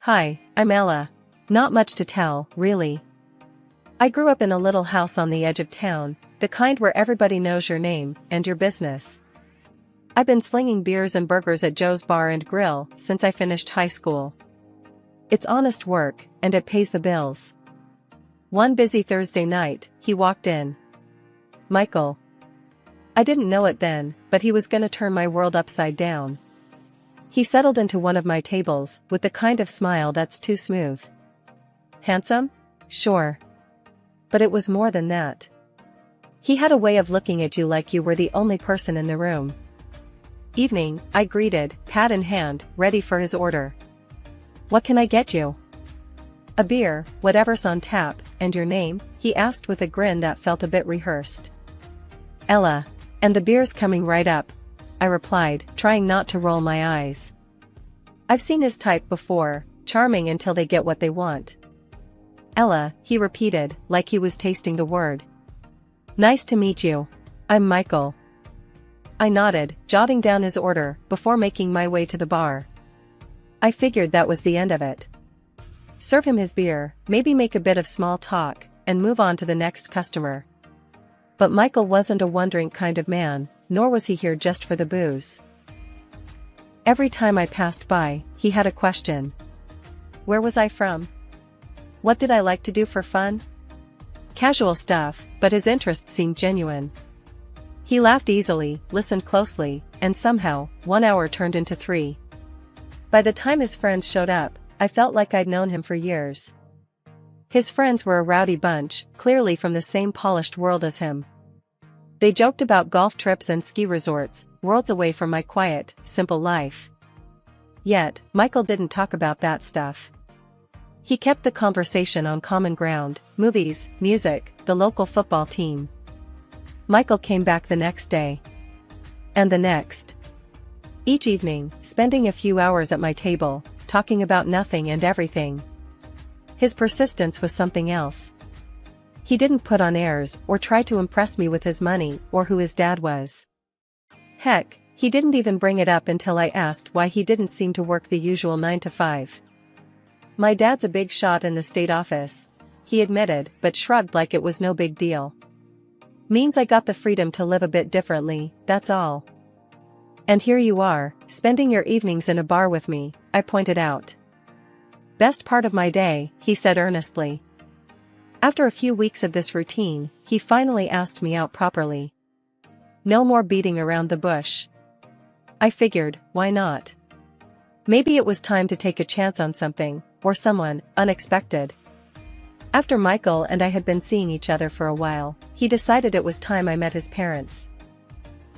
Hi, I'm Ella. Not much to tell, really. I grew up in a little house on the edge of town, the kind where everybody knows your name and your business. I've been slinging beers and burgers at Joe's Bar and Grill since I finished high school. It's honest work, and it pays the bills. One busy Thursday night, he walked in. Michael. I didn't know it then, but he was gonna turn my world upside down. He settled into one of my tables with the kind of smile that's too smooth. Handsome? Sure. But it was more than that. He had a way of looking at you like you were the only person in the room. Evening, I greeted, pad in hand, ready for his order. What can I get you? A beer, whatever's on tap, and your name? He asked with a grin that felt a bit rehearsed. Ella. And the beer's coming right up, I replied, trying not to roll my eyes. I've seen his type before, charming until they get what they want. Ella, he repeated, like he was tasting the word. Nice to meet you. I'm Michael. I nodded, jotting down his order, before making my way to the bar. I figured that was the end of it. Serve him his beer, maybe make a bit of small talk, and move on to the next customer. But Michael wasn't a one-drink kind of man, nor was he here just for the booze. Every time I passed by, he had a question. Where was I from? What did I like to do for fun? Casual stuff, but his interest seemed genuine. He laughed easily, listened closely, and somehow, 1 hour turned into 3. By the time his friends showed up, I felt like I'd known him for years. His friends were a rowdy bunch, clearly from the same polished world as him. They joked about golf trips and ski resorts, worlds away from my quiet, simple life. Yet, Michael didn't talk about that stuff. He kept the conversation on common ground, movies, music, the local football team. Michael came back the next day. And the next. Each evening, spending a few hours at my table, talking about nothing and everything. His persistence was something else. He didn't put on airs or try to impress me with his money or who his dad was. Heck, he didn't even bring it up until I asked why he didn't seem to work the usual 9 to 5. My dad's a big shot in the state office, he admitted, but shrugged like it was no big deal. Means I got the freedom to live a bit differently, that's all. And here you are, spending your evenings in a bar with me, I pointed out. Best part of my day, he said earnestly. After a few weeks of this routine, he finally asked me out properly. No more beating around the bush. I figured, why not? Maybe it was time to take a chance on something, or someone, unexpected. After Michael and I had been seeing each other for a while, he decided it was time I met his parents.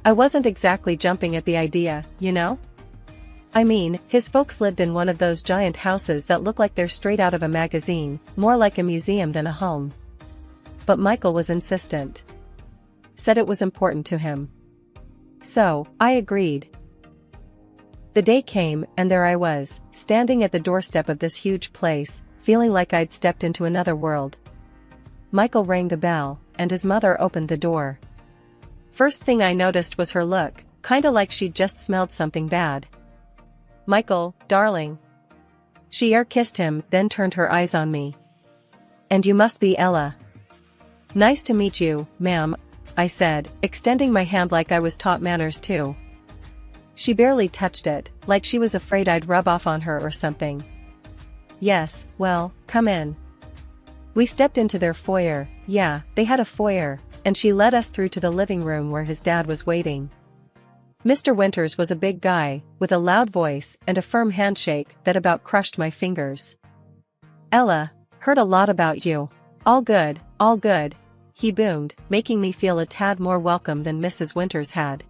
I wasn't exactly jumping at the idea, you know? I mean, his folks lived in one of those giant houses that look like they're straight out of a magazine, more like a museum than a home. But Michael was insistent. Said it was important to him. So, I agreed. The day came, and there I was, standing at the doorstep of this huge place, feeling like I'd stepped into another world. Michael rang the bell, and his mother opened the door. First thing I noticed was her look, kinda like she'd just smelled something bad. Michael, darling. She air-kissed him, then turned her eyes on me. And you must be Ella. Nice to meet you, ma'am, I said, extending my hand like I was taught manners too. She barely touched it, like she was afraid I'd rub off on her or something. Yes, well, come in. We stepped into their foyer, yeah, they had a foyer, and she led us through to the living room where his dad was waiting. Mr. Winters was a big guy, with a loud voice and a firm handshake that about crushed my fingers. Ella, heard a lot about you. All good, he boomed, making me feel a tad more welcome than Mrs. Winters had.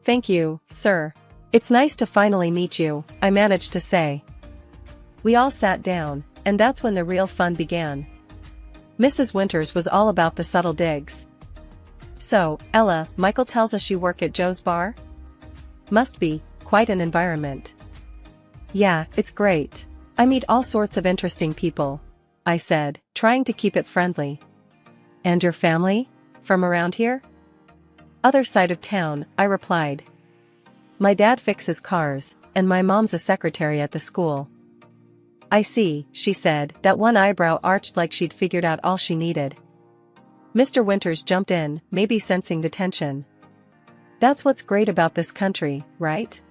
Thank you, sir. It's nice to finally meet you, I managed to say. We all sat down, and that's when the real fun began. Mrs. Winters was all about the subtle digs. So, Ella, Michael tells us you work at Joe's Bar? Must be, quite an environment. Yeah, it's great. I meet all sorts of interesting people, I said, trying to keep it friendly. And your family? From around here? Other side of town, I replied. My dad fixes cars, and my mom's a secretary at the school. I see, she said, that one eyebrow arched like she'd figured out all she needed. Mr. Winters jumped in, maybe sensing the tension. That's what's great about this country, right?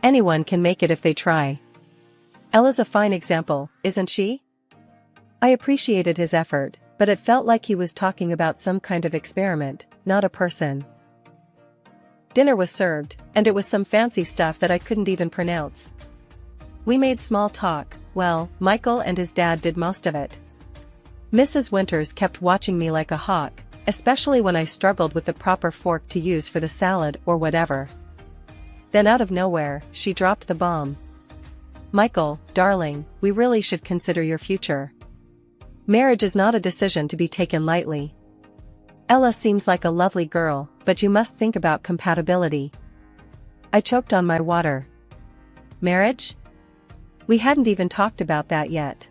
Anyone can make it if they try. Ella's a fine example, isn't she? I appreciated his effort, but it felt like he was talking about some kind of experiment, not a person. Dinner was served, and it was some fancy stuff that I couldn't even pronounce. We made small talk. Well, Michael and his dad did most of it. Mrs. Winters kept watching me like a hawk, especially when I struggled with the proper fork to use for the salad or whatever. Then out of nowhere, she dropped the bomb. Michael, darling, we really should consider your future. Marriage is not a decision to be taken lightly. Ella seems like a lovely girl, but you must think about compatibility. I choked on my water. Marriage? We hadn't even talked about that yet.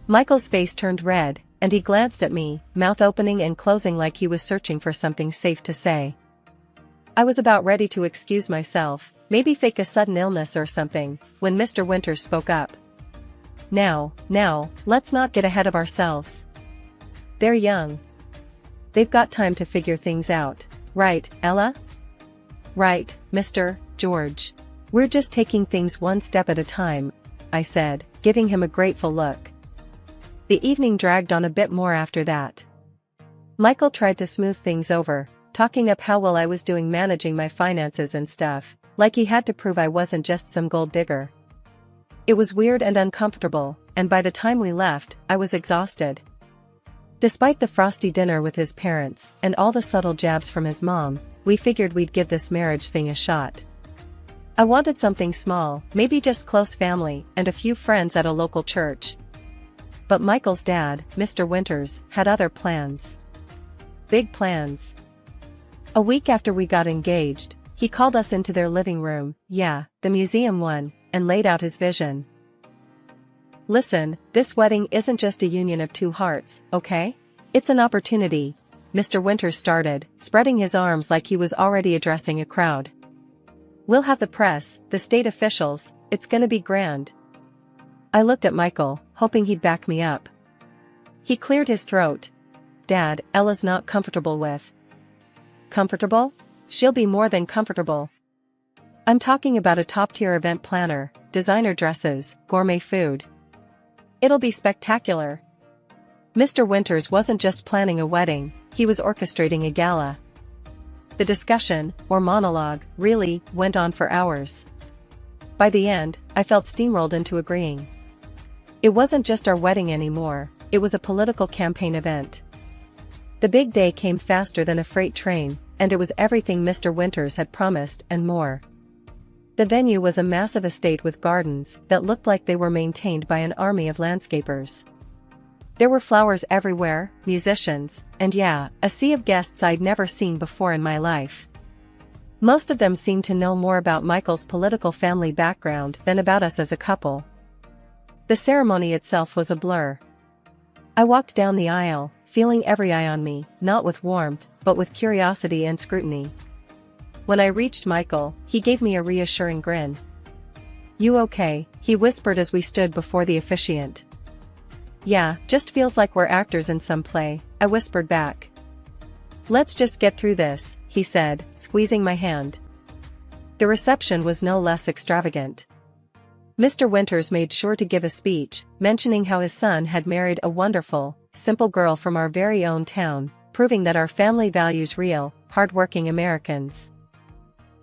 Michael's face turned red, and he glanced at me, mouth opening and closing like he was searching for something safe to say. I was about ready to excuse myself, maybe fake a sudden illness or something, when Mr. Winters spoke up. Now, let's not get ahead of ourselves. They're young. They've got time to figure things out, right, Ella? Right, Mr. George. We're just taking things one step at a time, I said, giving him a grateful look. The evening dragged on a bit more after that. Michael tried to smooth things over, talking up how well I was doing managing my finances and stuff, like he had to prove I wasn't just some gold digger. It was weird and uncomfortable, and by the time we left, I was exhausted. Despite the frosty dinner with his parents, and all the subtle jabs from his mom, we figured we'd give this marriage thing a shot. I wanted something small, maybe just close family, and a few friends at a local church. But Michael's dad, Mr. Winters, had other plans. Big plans. A week after we got engaged, he called us into their living room, yeah, the museum one, and laid out his vision. Listen, this wedding isn't just a union of two hearts, okay? It's an opportunity, Mr. Winters started, spreading his arms like he was already addressing a crowd. We'll have the press, the state officials, it's gonna be grand. I looked at Michael, hoping he'd back me up. He cleared his throat. Dad, Ella's not comfortable with. Comfortable? She'll be more than comfortable. I'm talking about a top-tier event planner, designer dresses, gourmet food. It'll be spectacular. Mr. Winters wasn't just planning a wedding, he was orchestrating a gala. The discussion, or monologue, really, went on for hours. By the end, I felt steamrolled into agreeing. It wasn't just our wedding anymore, it was a political campaign event. The big day came faster than a freight train, and it was everything Mr. Winters had promised and more. The venue was a massive estate with gardens that looked like they were maintained by an army of landscapers. There were flowers everywhere, musicians, and yeah, a sea of guests I'd never seen before in my life. Most of them seemed to know more about Michael's political family background than about us as a couple. The ceremony itself was a blur. I walked down the aisle, feeling every eye on me, not with warmth, but with curiosity and scrutiny. When I reached Michael, he gave me a reassuring grin. "You okay?" he whispered as we stood before the officiant. "Yeah, just feels like we're actors in some play," I whispered back. "Let's just get through this," he said, squeezing my hand. The reception was no less extravagant. Mr. Winters made sure to give a speech, mentioning how his son had married a wonderful, simple girl from our very own town, proving that our family values real, hard-working Americans.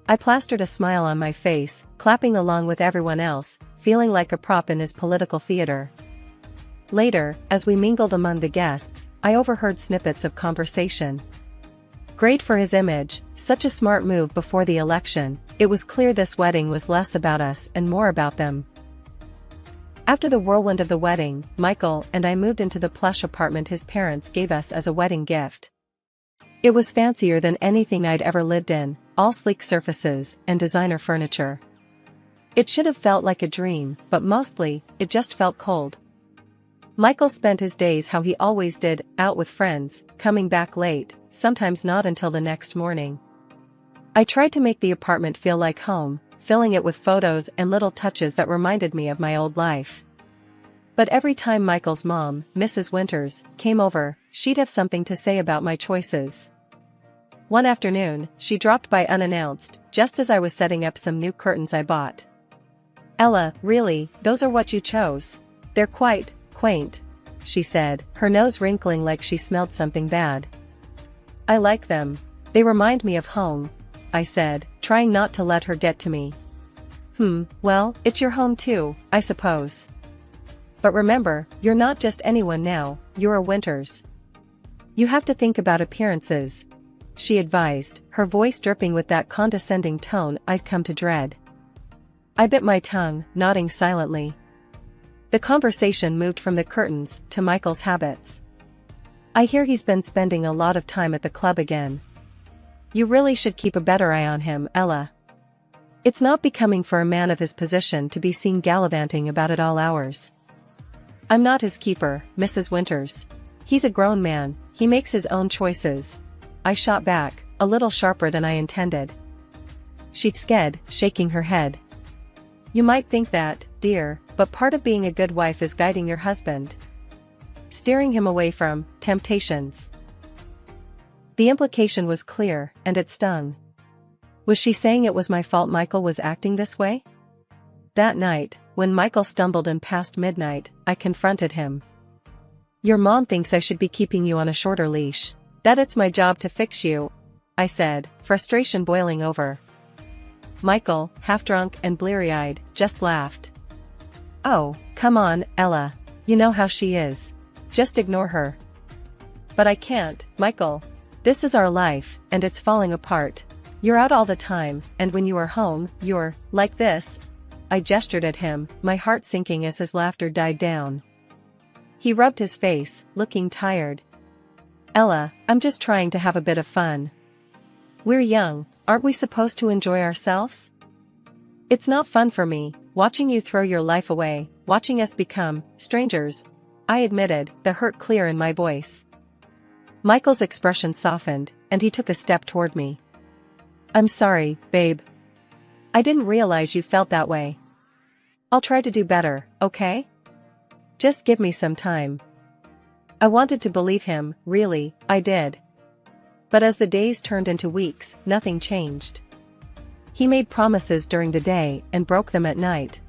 I plastered a smile on my face, clapping along with everyone else, feeling like a prop in his political theater. Later, as we mingled among the guests, I overheard snippets of conversation. Great for his image, such a smart move before the election. It was clear this wedding was less about us and more about them. After the whirlwind of the wedding, Michael and I moved into the plush apartment his parents gave us as a wedding gift. It was fancier than anything I'd ever lived in, all sleek surfaces and designer furniture. It should have felt like a dream, but mostly, it just felt cold. Michael spent his days how he always did, out with friends, coming back late, sometimes not until the next morning. I tried to make the apartment feel like home, filling it with photos and little touches that reminded me of my old life. But every time Michael's mom, Mrs. Winters, came over, she'd have something to say about my choices. One afternoon, she dropped by unannounced, just as I was setting up some new curtains I bought. "Ella, really, those are what you chose? They're quite quaint," she said, her nose wrinkling like she smelled something bad. "I like them. They remind me of home," I said, trying not to let her get to me. Well, it's your home too, I suppose. But remember, you're not just anyone now, you're a Winters. You have to think about appearances," she advised, her voice dripping with that condescending tone I'd come to dread. I bit my tongue, nodding silently. The conversation moved from the curtains to Michael's habits. "I hear he's been spending a lot of time at the club again. You really should keep a better eye on him, Ella. It's not becoming for a man of his position to be seen gallivanting about at all hours." "I'm not his keeper, Mrs. Winters. He's a grown man, he makes his own choices," I shot back, a little sharper than I intended. She sked, shaking her head. "You might think that, dear, but part of being a good wife is guiding your husband. Steering him away from temptations." The implication was clear, and it stung. Was she saying it was my fault Michael was acting this way? That night, when Michael stumbled in past midnight, I confronted him. "Your mom thinks I should be keeping you on a shorter leash. That it's my job to fix you," I said, frustration boiling over. Michael, half-drunk and bleary-eyed, just laughed. "Oh, come on, Ella. You know how she is. Just ignore her." "But I can't, Michael. This is our life, and it's falling apart. You're out all the time, and when you are home, you're like this." I gestured at him, my heart sinking as his laughter died down. He rubbed his face, looking tired. "Ella, I'm just trying to have a bit of fun. We're young, aren't we supposed to enjoy ourselves? It's not fun for me, watching you throw your life away, watching us become strangers," I admitted, the hurt clear in my voice. Michael's expression softened, and he took a step toward me. "I'm sorry, babe. I didn't realize you felt that way. I'll try to do better, okay? Just give me some time." I wanted to believe him, really, I did. But as the days turned into weeks, nothing changed. He made promises during the day and broke them at night.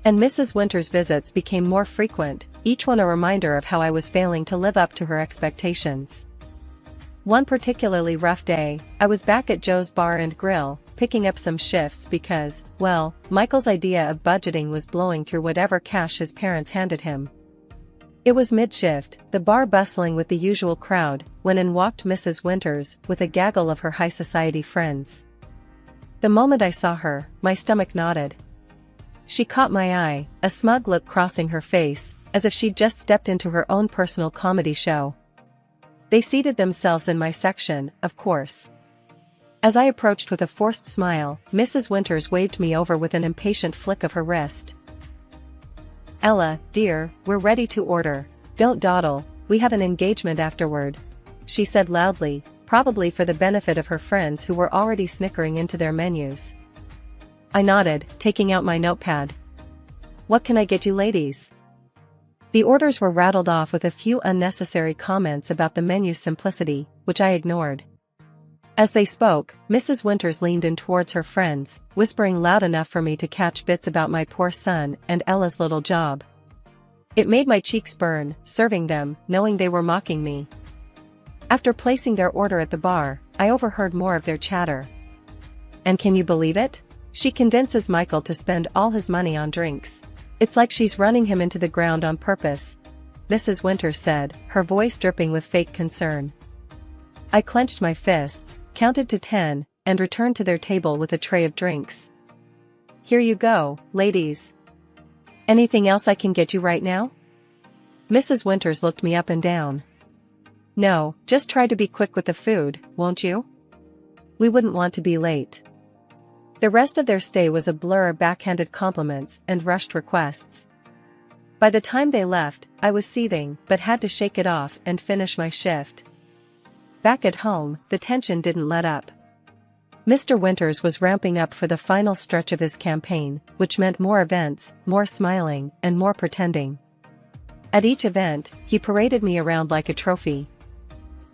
And Mrs. Winters' visits became more frequent, each one a reminder of how I was failing to live up to her expectations. One particularly rough day, I was back at Joe's Bar and Grill, picking up some shifts because, well, Michael's idea of budgeting was blowing through whatever cash his parents handed him. It was mid-shift, the bar bustling with the usual crowd, when in walked Mrs. Winters, with a gaggle of her high society friends. The moment I saw her, my stomach knotted. She caught my eye, a smug look crossing her face, as if she'd just stepped into her own personal comedy show. They seated themselves in my section, of course. As I approached with a forced smile, Mrs. Winters waved me over with an impatient flick of her wrist. "Ella, dear, we're ready to order. Don't dawdle, we have an engagement afterward," she said loudly, probably for the benefit of her friends who were already snickering into their menus. I nodded, taking out my notepad. "What can I get you ladies?" The orders were rattled off with a few unnecessary comments about the menu's simplicity, which I ignored. As they spoke, Mrs. Winters leaned in towards her friends, whispering loud enough for me to catch bits about my poor son and Ella's little job. It made my cheeks burn, serving them, knowing they were mocking me. After placing their order at the bar, I overheard more of their chatter. "And can you believe it? She convinces Michael to spend all his money on drinks. It's like she's running him into the ground on purpose," Mrs. Winters said, her voice dripping with fake concern. I clenched my fists, counted to 10, and returned to their table with a tray of drinks. "Here you go, ladies. Anything else I can get you right now?" Mrs. Winters looked me up and down. "No, just try to be quick with the food, won't you? We wouldn't want to be late." The rest of their stay was a blur of backhanded compliments and rushed requests. By the time they left, I was seething, but had to shake it off and finish my shift. Back at home, the tension didn't let up. Mr. Winters was ramping up for the final stretch of his campaign, which meant more events, more smiling, and more pretending. At each event, he paraded me around like a trophy.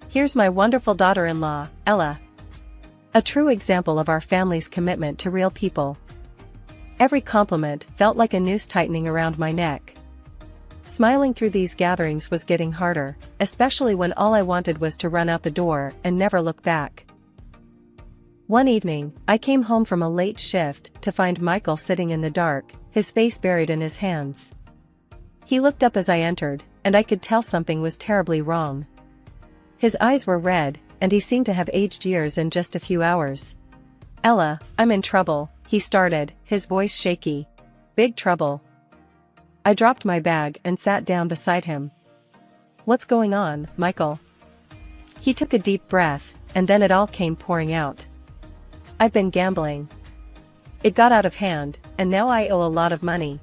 "Here's my wonderful daughter-in-law, Ella." A true example of our family's commitment to real people. Every compliment felt like a noose tightening around my neck. Smiling through these gatherings was getting harder, especially when all I wanted was to run out the door and never look back. One evening, I came home from a late shift to find Michael sitting in the dark, his face buried in his hands. He looked up as I entered, and I could tell something was terribly wrong. His eyes were red, and he seemed to have aged years in just a few hours. "Ella, I'm in trouble," he started, his voice shaky. "Big trouble." I dropped my bag and sat down beside him. "What's going on, Michael?" He took a deep breath, and then it all came pouring out. "I've been gambling. It got out of hand, and now I owe a lot of money.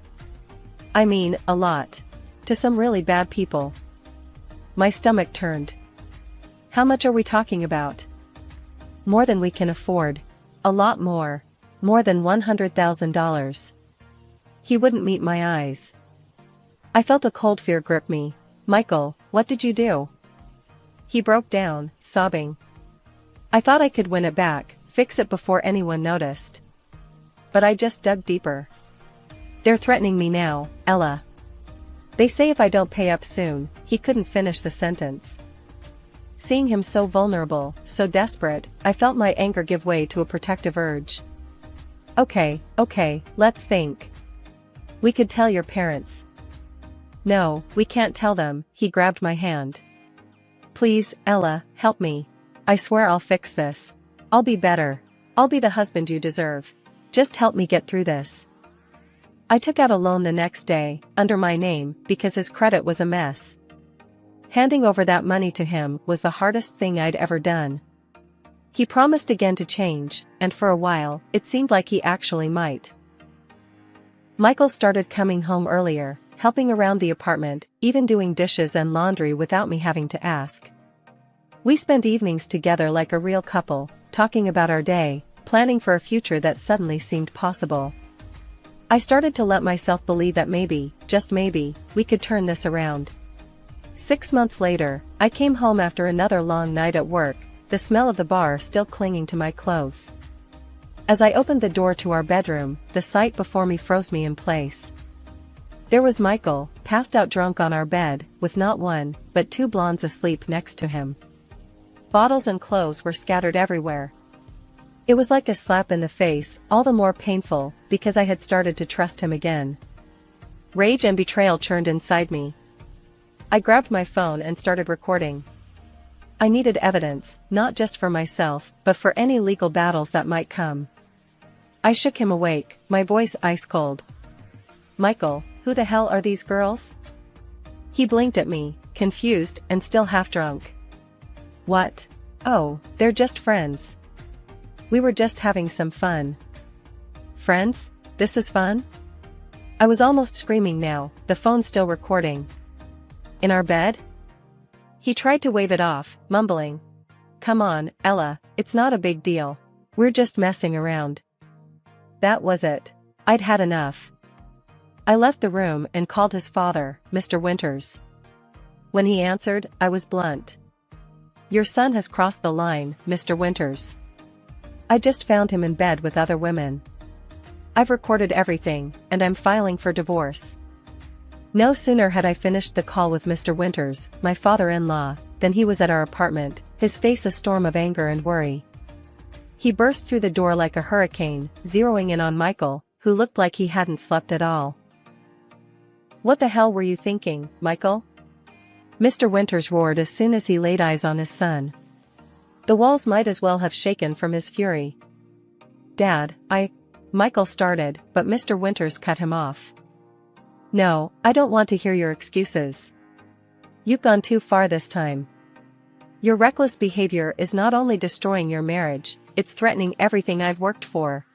I mean, a lot. To some really bad people." My stomach turned. "How much are we talking about?" "More than we can afford. A lot more. More than $100,000. He wouldn't meet my eyes. I felt a cold fear grip me. "Michael, what did you do?" He broke down, sobbing. "I thought I could win it back, fix it before anyone noticed. But I just dug deeper. They're threatening me now, Ella. They say if I don't pay up soon." He couldn't finish the sentence. Seeing him so vulnerable, so desperate, I felt my anger give way to a protective urge. Okay, let's think. We could tell your parents." "No, we can't tell them," he grabbed my hand. "Please, Ella, help me. I swear I'll fix this. I'll be better. I'll be the husband you deserve. Just help me get through this." I took out a loan the next day, under my name, because his credit was a mess. Handing over that money to him was the hardest thing I'd ever done. He promised again to change, and for a while, it seemed like he actually might. Michael started coming home earlier, helping around the apartment, even doing dishes and laundry without me having to ask. We spent evenings together like a real couple, talking about our day, planning for a future that suddenly seemed possible. I started to let myself believe that maybe, just maybe, we could turn this around. 6 months later, I came home after another long night at work, the smell of the bar still clinging to my clothes. As I opened the door to our bedroom, the sight before me froze me in place. There was Michael, passed out drunk on our bed, with not one, but 2 blondes asleep next to him. Bottles and clothes were scattered everywhere. It was like a slap in the face, all the more painful, because I had started to trust him again. Rage and betrayal churned inside me. I grabbed my phone and started recording. I needed evidence, not just for myself, but for any legal battles that might come. I shook him awake, my voice ice cold. "Michael, who the hell are these girls?" He blinked at me, confused and still half drunk. "What? Oh, they're just friends. We were just having some fun." "Friends? This is fun?" I was almost screaming now, the phone still recording. "In our bed?" He tried to wave it off, mumbling. "Come on, Ella, it's not a big deal. We're just messing around." That was it. I'd had enough. I left the room and called his father, Mr. Winters. When he answered, I was blunt. "Your son has crossed the line, Mr. Winters. I just found him in bed with other women. I've recorded everything, and I'm filing for divorce." No sooner had I finished the call with Mr. Winters, my father-in-law, than he was at our apartment, his face a storm of anger and worry. He burst through the door like a hurricane, zeroing in on Michael, who looked like he hadn't slept at all. "What the hell were you thinking, Michael?" Mr. Winters roared as soon as he laid eyes on his son. The walls might as well have shaken from his fury. "Dad, Michael started, but Mr. Winters cut him off. "No, I don't want to hear your excuses. You've gone too far this time. Your reckless behavior is not only destroying your marriage, it's threatening everything I've worked for."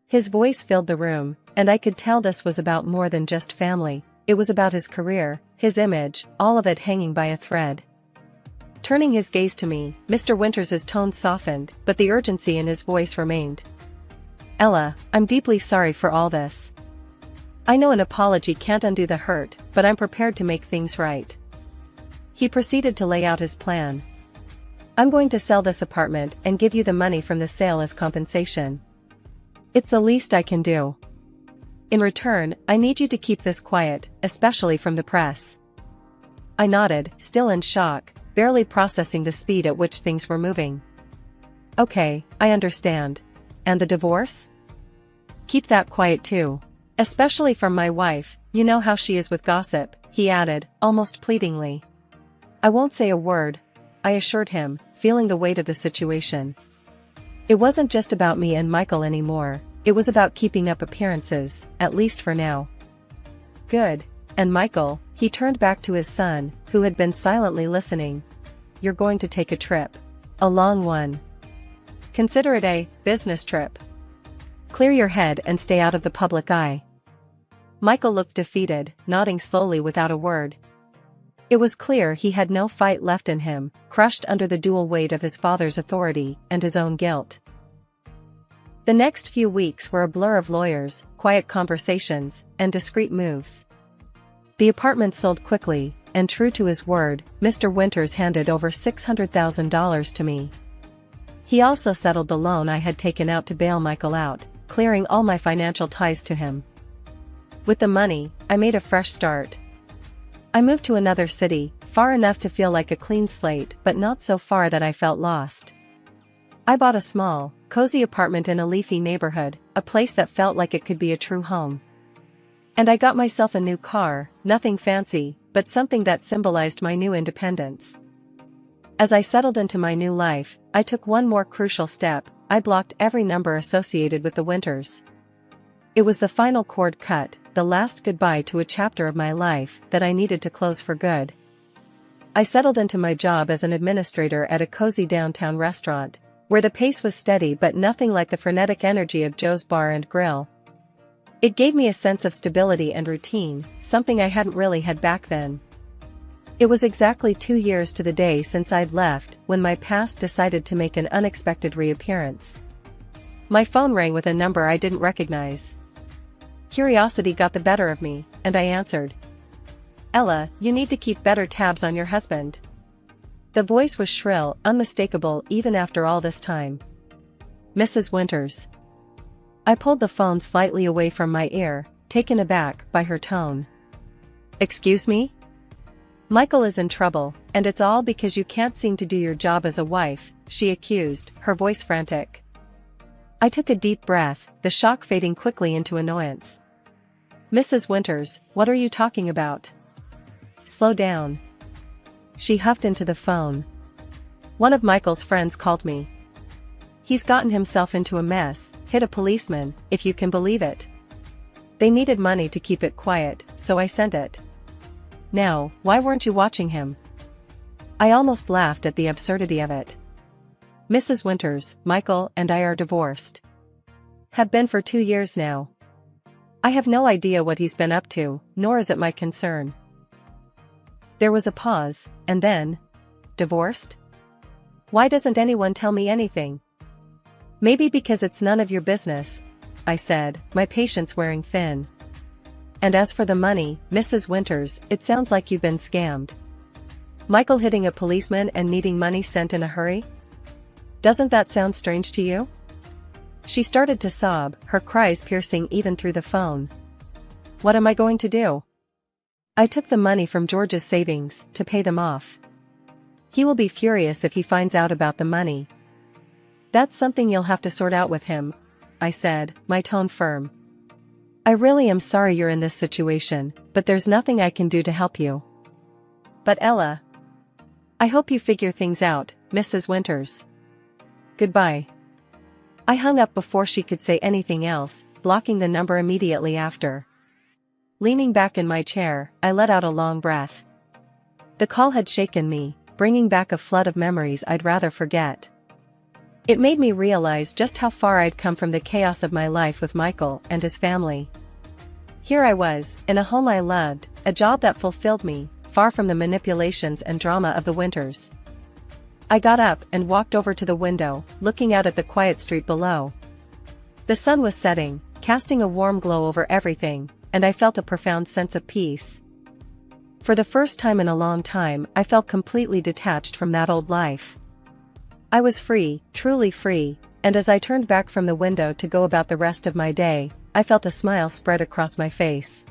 His voice filled the room, and I could tell this was about more than just family. It was about his career, his image, all of it hanging by a thread. Turning his gaze to me, Mr. Winters' tone softened, but the urgency in his voice remained. "Ella, I'm deeply sorry for all this. I know an apology can't undo the hurt, but I'm prepared to make things right. He proceeded to lay out his plan. I'm going to sell this apartment and give you the money from the sale as compensation. It's the least I can do. In return, I need you to keep this quiet, especially from the press. I nodded, still in shock, barely processing the speed at which things were moving. Okay, I understand. And the divorce? Keep that quiet too. Especially from my wife, you know how she is with gossip, he added, almost pleadingly. I won't say a word, I assured him, feeling the weight of the situation. It wasn't just about me and Michael anymore, it was about keeping up appearances, at least for now. Good. And Michael, he turned back to his son, who had been silently listening. You're going to take a trip. A long one. Consider it a business trip. Clear your head and stay out of the public eye. Michael looked defeated, nodding slowly without a word. It was clear he had no fight left in him, crushed under the dual weight of his father's authority and his own guilt. The next few weeks were a blur of lawyers, quiet conversations, and discreet moves. The apartment sold quickly, and true to his word, Mr. Winters handed over $600,000 to me. He also settled the loan I had taken out to bail Michael out, clearing all my financial ties to him. With the money, I made a fresh start. I moved to another city, far enough to feel like a clean slate but not so far that I felt lost. I bought a small, cozy apartment in a leafy neighborhood, a place that felt like it could be a true home. And I got myself a new car, nothing fancy, but something that symbolized my new independence. As I settled into my new life, I took one more crucial step. I blocked every number associated with the Winters. It was the final cord cut, the last goodbye to a chapter of my life that I needed to close for good. I settled into my job as an administrator at a cozy downtown restaurant, where the pace was steady but nothing like the frenetic energy of Joe's Bar and Grill. It gave me a sense of stability and routine, something I hadn't really had back then. It was exactly 2 years to the day since I'd left when my past decided to make an unexpected reappearance. My phone rang with a number I didn't recognize. Curiosity got the better of me, and I answered. Ella, you need to keep better tabs on your husband. The voice was shrill, unmistakable even after all this time. Mrs. Winters. I pulled the phone slightly away from my ear, taken aback by her tone. Excuse me? Michael is in trouble, and it's all because you can't seem to do your job as a wife, she accused, her voice frantic. I took a deep breath, the shock fading quickly into annoyance. Mrs. Winters, what are you talking about? Slow down. She huffed into the phone. One of Michael's friends called me. He's gotten himself into a mess, hit a policeman, if you can believe it. They needed money to keep it quiet, so I sent it. Now, why weren't you watching him? I almost laughed at the absurdity of it. Mrs. Winters, Michael and I are divorced. Have been for 2 years now. I have no idea what he's been up to, nor is it my concern. There was a pause, and then, divorced? Why doesn't anyone tell me anything? Maybe because it's none of your business, I said, my patience wearing thin. And as for the money, Mrs. Winters, it sounds like you've been scammed. Michael hitting a policeman and needing money sent in a hurry? Doesn't that sound strange to you? She started to sob, her cries piercing even through the phone. What am I going to do? I took the money from George's savings to pay them off. He will be furious if he finds out about the money. That's something you'll have to sort out with him, I said, my tone firm. I really am sorry you're in this situation, but there's nothing I can do to help you. But Ella, I hope you figure things out, Mrs. Winters. Goodbye. I hung up before she could say anything else, blocking the number immediately after. Leaning back in my chair, I let out a long breath. The call had shaken me, bringing back a flood of memories I'd rather forget. It made me realize just how far I'd come from the chaos of my life with Michael and his family. Here I was, in a home I loved, a job that fulfilled me, far from the manipulations and drama of the Winters. I got up and walked over to the window, looking out at the quiet street below. The sun was setting, casting a warm glow over everything, and I felt a profound sense of peace. For the first time in a long time, I felt completely detached from that old life. I was free, truly free, and as I turned back from the window to go about the rest of my day, I felt a smile spread across my face.